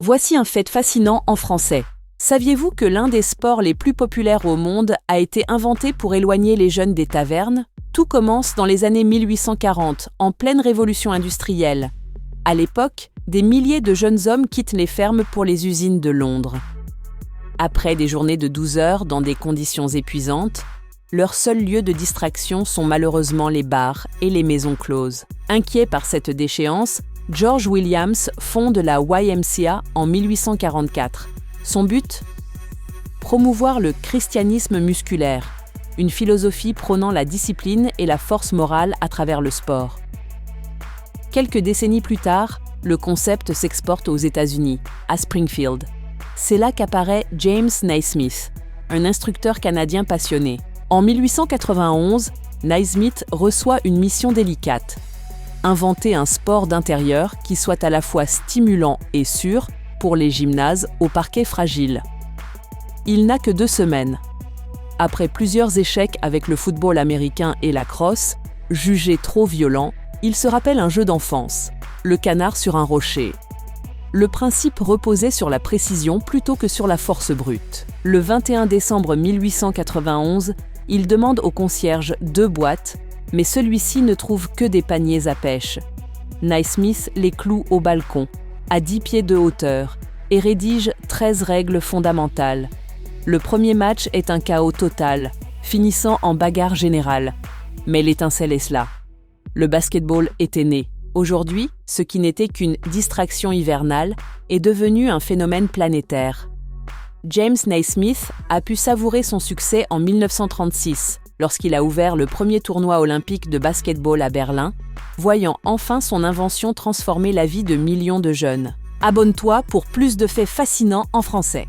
Voici un fait fascinant en français. Saviez-vous que l'un des sports les plus populaires au monde a été inventé pour éloigner les jeunes des tavernes? Tout commence dans les années 1840, en pleine révolution industrielle. À l'époque, des milliers de jeunes hommes quittent les fermes pour les usines de Londres. Après des journées de 12 heures dans des conditions épuisantes, leur seul lieu de distraction sont malheureusement les bars et les maisons closes. Inquiet par cette déchéance, George Williams fonde la YMCA en 1844. Son but? Promouvoir le christianisme musculaire, une philosophie prônant la discipline et la force morale à travers le sport. Quelques décennies plus tard, le concept s'exporte aux États-Unis, à Springfield. C'est là qu'apparaît James Naismith, un instructeur canadien passionné. En 1891, Naismith reçoit une mission délicate: inventer un sport d'intérieur qui soit à la fois stimulant et sûr pour les gymnases au parquet fragile. Il n'a que 2 semaines. Après plusieurs échecs avec le football américain et la crosse, jugés trop violents, il se rappelle un jeu d'enfance, le canard sur un rocher. Le principe reposait sur la précision plutôt que sur la force brute. Le 21 décembre 1891, il demande au concierge 2 boîtes, mais celui-ci ne trouve que des paniers à pêche. Naismith les cloue au balcon, à 10 pieds de hauteur, et rédige 13 règles fondamentales. Le premier match est un chaos total, finissant en bagarre générale. Mais l'étincelle est là. Le basketball était né. Aujourd'hui, ce qui n'était qu'une distraction hivernale est devenu un phénomène planétaire. James Naismith a pu savourer son succès en 1936, lorsqu'il a ouvert le premier tournoi olympique de basketball à Berlin, voyant enfin son invention transformer la vie de millions de jeunes. Abonne-toi pour plus de faits fascinants en français.